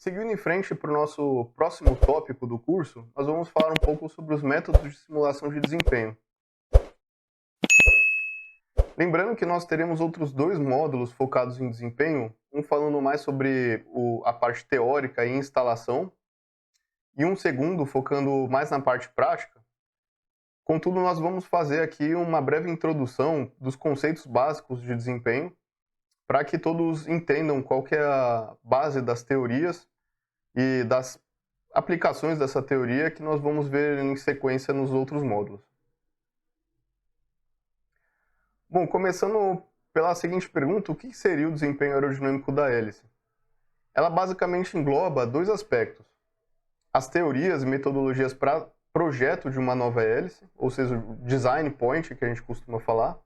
Seguindo em frente para o nosso próximo tópico do curso, nós vamos falar um pouco sobre os métodos de simulação de desempenho. Lembrando que nós teremos outros dois módulos focados em desempenho, um falando mais sobre a parte teórica e instalação, e um segundo focando mais na parte prática. Contudo, nós vamos fazer aqui uma breve introdução dos conceitos básicos de desempenho, para que todos entendam qual que é a base das teorias e das aplicações dessa teoria que nós vamos ver em sequência nos outros módulos. Bom, começando pela seguinte pergunta, o que seria o desempenho aerodinâmico da hélice? Ela basicamente engloba dois aspectos: as teorias e metodologias para projeto de uma nova hélice, ou seja, o design point, que a gente costuma falar,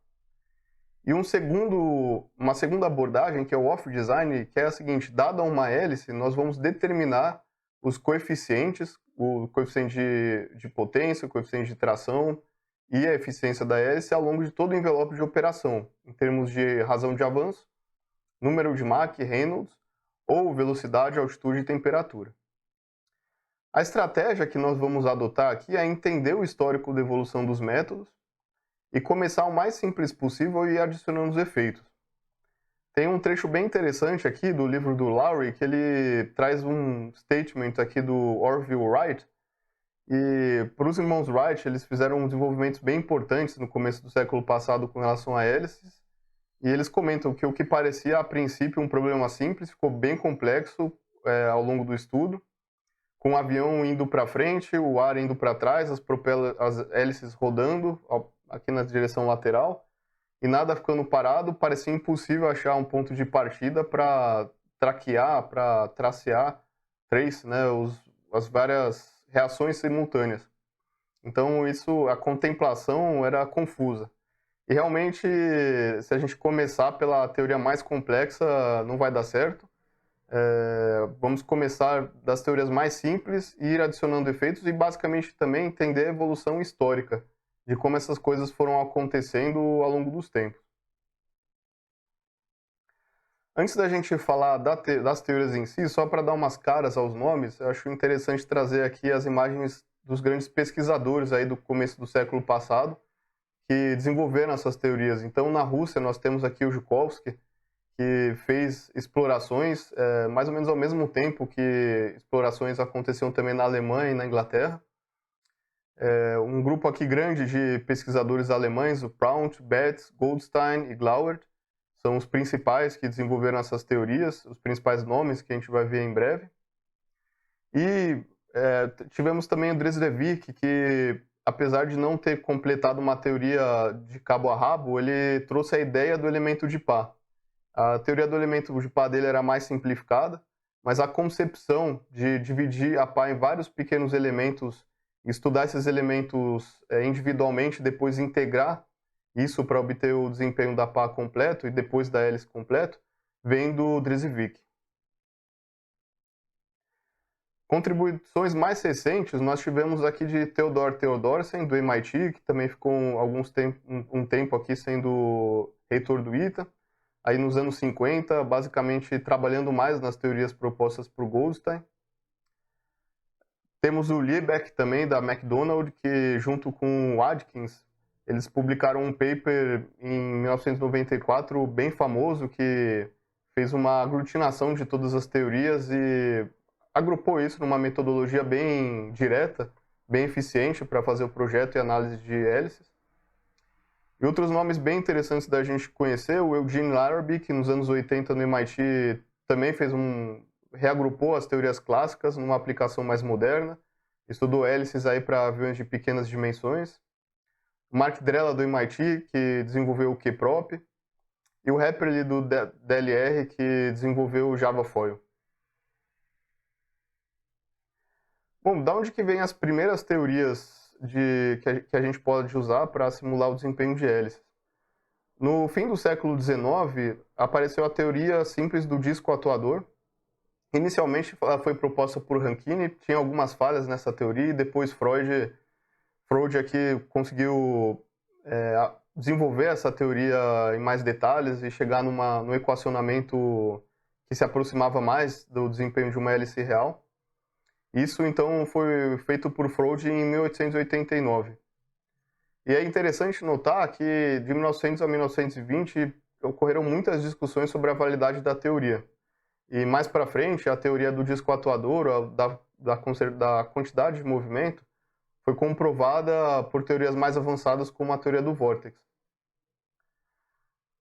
e uma segunda abordagem, que é o off-design, que é a seguinte: dada uma hélice, nós vamos determinar os coeficientes, o coeficiente de potência, o coeficiente de tração e a eficiência da hélice ao longo de todo o envelope de operação, em termos de razão de avanço, número de Mach, Reynolds, ou velocidade, altitude e temperatura. A estratégia que nós vamos adotar aqui é entender o histórico da evolução dos métodos e começar o mais simples possível e adicionando os efeitos. Tem um trecho bem interessante aqui do livro do Lowry, que ele traz um statement aqui do Orville Wright, e para os irmãos Wright, eles fizeram desenvolvimentos bem importantes no começo do século passado com relação a hélices, e eles comentam que o que parecia a princípio um problema simples ficou bem complexo ao longo do estudo, com o avião indo para frente, o ar indo para trás, as hélices rodando aqui na direção lateral, e nada ficando parado. Parecia impossível achar um ponto de partida para traquear, para tracear, né, as várias reações simultâneas. Então a contemplação era confusa. E realmente, se a gente começar pela teoria mais complexa, não vai dar certo. Vamos começar das teorias mais simples e ir adicionando efeitos e basicamente também entender a evolução histórica de como essas coisas foram acontecendo ao longo dos tempos. Antes da gente falar das teorias em si, só para dar umas caras aos nomes, eu acho interessante trazer aqui as imagens dos grandes pesquisadores aí do começo do século passado que desenvolveram essas teorias. Então, na Rússia, nós temos aqui o Zhukovsky, que fez explorações mais ou menos ao mesmo tempo que explorações aconteciam também na Alemanha e na Inglaterra. Um grupo aqui grande de pesquisadores alemães, o Prout, Betz, Goldstein e Glauert, são os principais que desenvolveram essas teorias, os principais nomes que a gente vai ver em breve. E tivemos também o Dresdevik, que apesar de não ter completado uma teoria de cabo a rabo, ele trouxe a ideia do elemento de pá. A teoria do elemento de pá dele era mais simplificada, mas a concepção de dividir a pá em vários pequenos elementos, estudar esses elementos individualmente, depois integrar isso para obter o desempenho da pá completo e depois da hélice completo, vem do Dresdevik. Contribuições mais recentes nós tivemos aqui de Theodor Theodorsen, do MIT, que também ficou um tempo aqui sendo reitor do ITA. Aí nos anos 50, basicamente trabalhando mais nas teorias propostas por Goldstein. Temos o Liebeck também, da McDonald, que junto com o Adkins, eles publicaram um paper em 1994 bem famoso, que fez uma aglutinação de todas as teorias e agrupou isso numa metodologia bem direta, bem eficiente para fazer o projeto e análise de hélices. E outros nomes bem interessantes da gente conhecer, o Eugene Larrabee, que nos anos 80 no MIT também reagrupou as teorias clássicas numa aplicação mais moderna, estudou hélices aí para aviões de pequenas dimensões. O Mark Drella, do MIT, que desenvolveu o Kprop, e o Hepperly, do DLR, que desenvolveu o Javafoil. Bom, da onde que vem as primeiras teorias que a gente pode usar para simular o desempenho de hélices? No fim do século XIX, apareceu a teoria simples do disco atuador. Inicialmente, ela foi proposta por Rankine, tinha algumas falhas nessa teoria, e depois Freud aqui conseguiu desenvolver essa teoria em mais detalhes e chegar no equacionamento que se aproximava mais do desempenho de uma hélice real. Isso, então, foi feito por Freud em 1889. E é interessante notar que, de 1900 a 1920, ocorreram muitas discussões sobre a validade da teoria. E mais para frente, a teoria do disco atuador, da quantidade de movimento, foi comprovada por teorias mais avançadas, como a teoria do vórtex.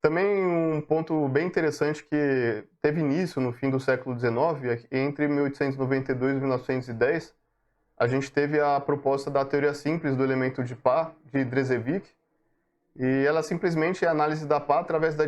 Também um ponto bem interessante que teve início no fim do século XIX, entre 1892 e 1910, a gente teve a proposta da teoria simples do elemento de pá, de Drzevik, e ela simplesmente é a análise da pá através da